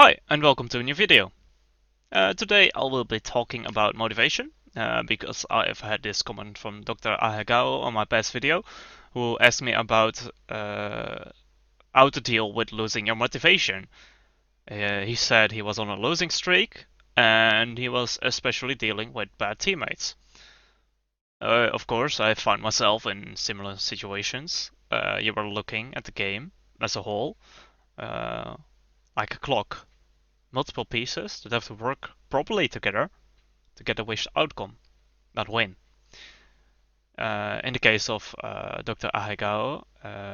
Hi, and welcome to a new video. Today I will be talking about motivation, because I have had this comment from Dr. Ahegao on my past video, who asked me about how to deal with losing your motivation. He said he was on a losing streak, and he was especially dealing with bad teammates. Of course, I find myself in similar situations. You were looking at the game as a whole, uh, like a clock. Multiple pieces that have to work properly together to get a wished outcome, not win. In the case of Dr. Ahegao,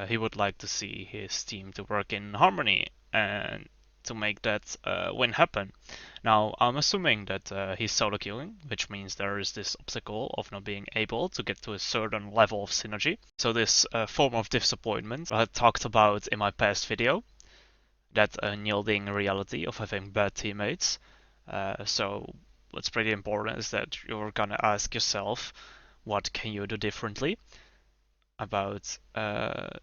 he would like to see his team to work in harmony and to make that win happen. Now, I'm assuming that he's solo queuing, which means there is this obstacle of not being able to get to a certain level of synergy. So this form of disappointment I had talked about in my past video, that unyielding reality of having bad teammates. So what's pretty important is that you're gonna ask yourself, what can you do differently about that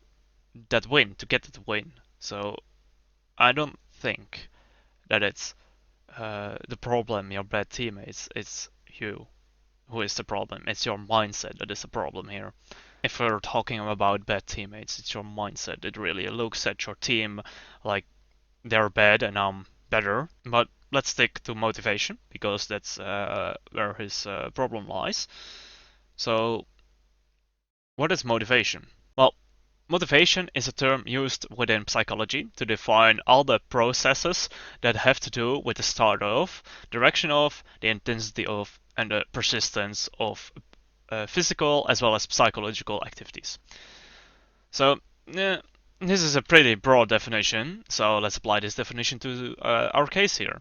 win, to get that win. So I don't think that it's the problem, your bad teammates, it's you who is the problem. It's your mindset that is the problem here. If we're talking about bad teammates, it's your mindset. It really looks at your team like they're bad and I'm better. But let's stick to motivation because that's where his problem lies. So, what is motivation? Well, motivation is a term used within psychology to define all the processes that have to do with the start of, direction of, the intensity of, and the persistence of physical as well as psychological activities. So, this is a pretty broad definition, so let's apply this definition to our case here.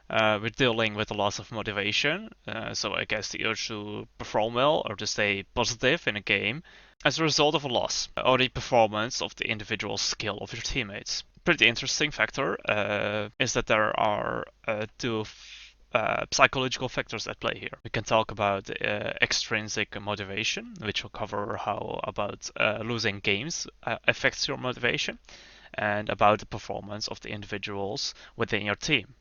We're dealing with a loss of motivation, so I guess the urge to perform well or to stay positive in a game as a result of a loss, or the performance of the individual skill of your teammates. Pretty interesting factor is that there are two psychological factors at play here. We can talk about extrinsic motivation, which will cover how about losing games affects your motivation, and about the performance of the individuals within your team.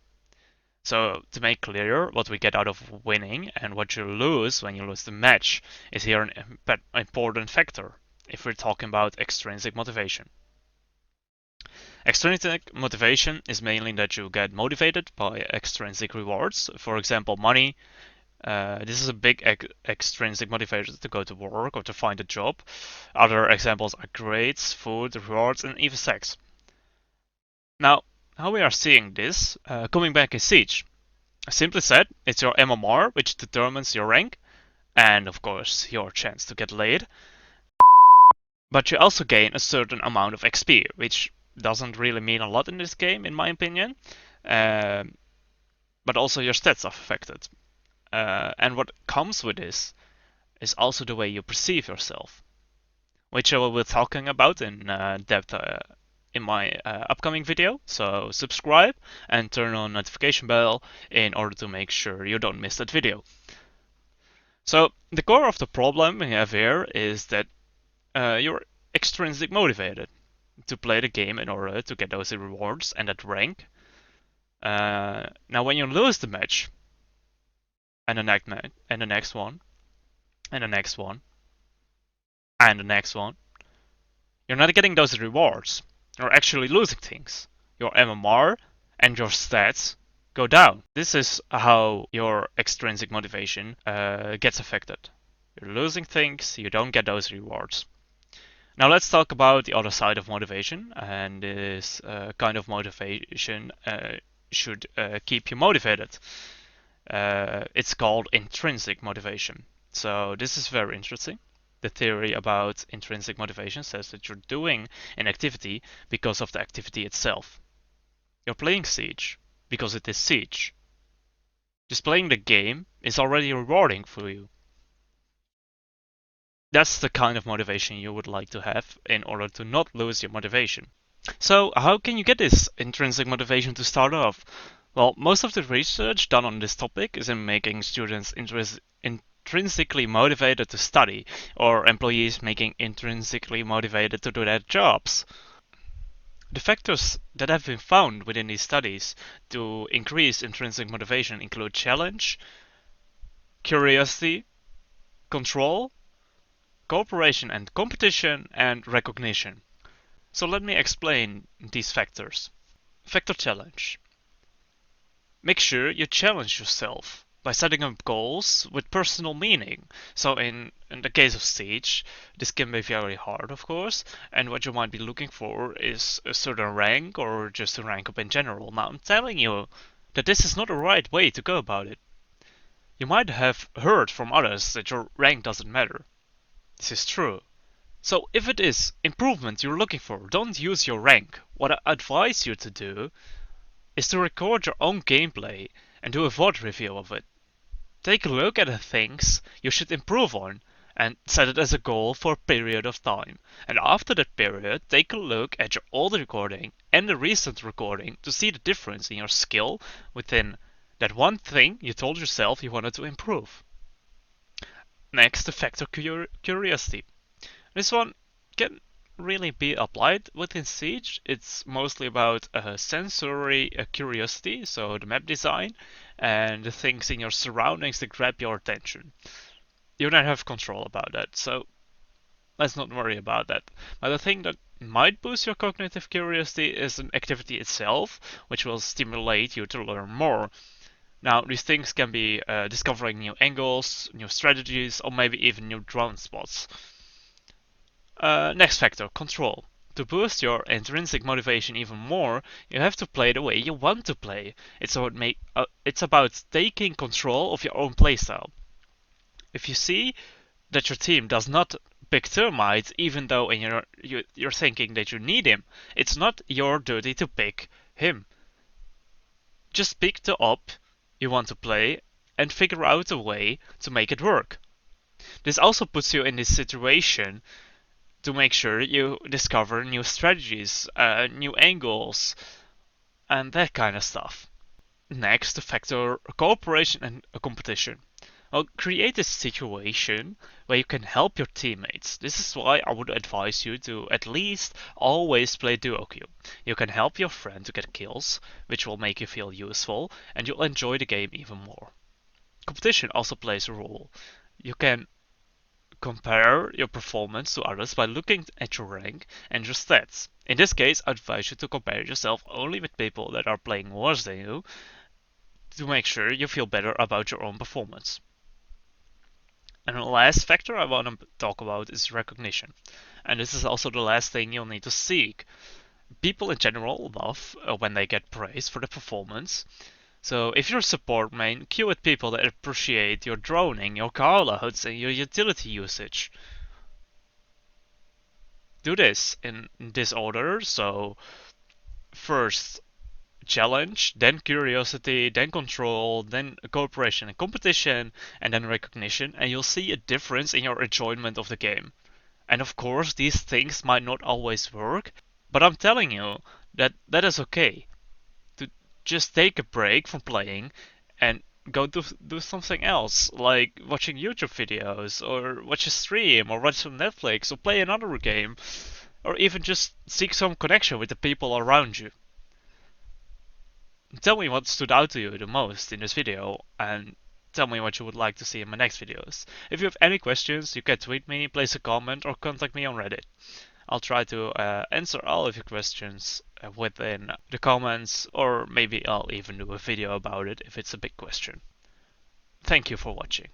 So to make clear, what we get out of winning and what you lose when you lose the match is here an important factor if we're talking about extrinsic motivation. Extrinsic motivation is mainly that you get motivated by extrinsic rewards, for example, money. This is a big extrinsic motivator to go to work or to find a job. Other examples are grades, food, rewards, and even sex. Now, how we are seeing this, coming back in Siege. Simply said, it's your MMR which determines your rank, and of course your chance to get laid. But you also gain a certain amount of XP, which doesn't really mean a lot in this game, in my opinion. But also your stats are affected. And what comes with this is also the way you perceive yourself, which I will be talking about in depth in my upcoming video. So subscribe and turn on notification bell in order to make sure you don't miss that video. So the core of the problem we have here is that you're extrinsic motivated to play the game in order to get those rewards and that rank. Now when you lose the match, and the next match, and the next one, and the next one, and the next one, you're not getting those rewards. You're actually losing things. Your MMR and your stats go down. This is how your extrinsic motivation gets affected. You're losing things, you don't get those rewards. Now let's talk about the other side of motivation, and this kind of motivation should keep you motivated. It's called intrinsic motivation. So this is very interesting. The theory about intrinsic motivation says that you're doing an activity because of the activity itself. You're playing Siege because it is Siege. Just playing the game is already rewarding for you. That's the kind of motivation you would like to have in order to not lose your motivation. So how can you get this intrinsic motivation to start off? Well, most of the research done on this topic is in making students intrinsically motivated to study, or employees making intrinsically motivated to do their jobs. The factors that have been found within these studies to increase intrinsic motivation include challenge, curiosity, control, cooperation and competition, and recognition. So let me explain these factors. Factor challenge. Make sure you challenge yourself by setting up goals with personal meaning. So in the case of Siege, this can be very hard, of course, and what you might be looking for is a certain rank or just a rank up in general. Now, I'm telling you that this is not the right way to go about it. You might have heard from others that your rank doesn't matter. This is true. So if it is improvement you're looking for, don't use your rank. What I advise you to do is to record your own gameplay and do a VOD review of it. Take a look at the things you should improve on and set it as a goal for a period of time. And after that period, take a look at your old recording and the recent recording to see the difference in your skill within that one thing you told yourself you wanted to improve. Next, the factor curiosity. This one can really be applied within Siege. It's mostly about sensory curiosity, so the map design and the things in your surroundings that grab your attention. You don't have control about that, so let's not worry about that. But the thing that might boost your cognitive curiosity is an activity itself, which will stimulate you to learn more. Now, these things can be discovering new angles, new strategies, or maybe even new drone spots. Next factor, control. To boost your intrinsic motivation even more, you have to play the way you want to play. It's about taking control of your own playstyle. If you see that your team does not pick termites, even though you're thinking that you need him, it's not your duty to pick him. Just pick the op you want to play and figure out a way to make it work. This also puts you in this situation to make sure you discover new strategies, new angles, and that kind of stuff. Next, the factor cooperation and competition. Well, create a situation where you can help your teammates. This is why I would advise you to at least always play duo queue. You can help your friend to get kills, which will make you feel useful, and you'll enjoy the game even more. Competition also plays a role. You can compare your performance to others by looking at your rank and your stats. In this case, I advise you to compare yourself only with people that are playing worse than you to make sure you feel better about your own performance. And the last factor I want to talk about is recognition. And this is also the last thing you'll need to seek. People in general love when they get praise for the performance. So if you're a support main, queue with people that appreciate your droning, your car loads, and your utility usage. Do this in this order. So first challenge, then curiosity, then control, then cooperation and competition, and then recognition, and you'll see a difference in your enjoyment of the game. And of course, these things might not always work, but I'm telling you that that is okay. To just take a break from playing and go do something else, like watching YouTube videos, or watch a stream, or watch some Netflix, or play another game, or even just seek some connection with the people around you. Tell me what stood out to you the most in this video, and tell me what you would like to see in my next videos. If you have any questions, you can tweet me, place a comment, or contact me on Reddit. I'll try to answer all of your questions within the comments, or maybe I'll even do a video about it if it's a big question. Thank you for watching.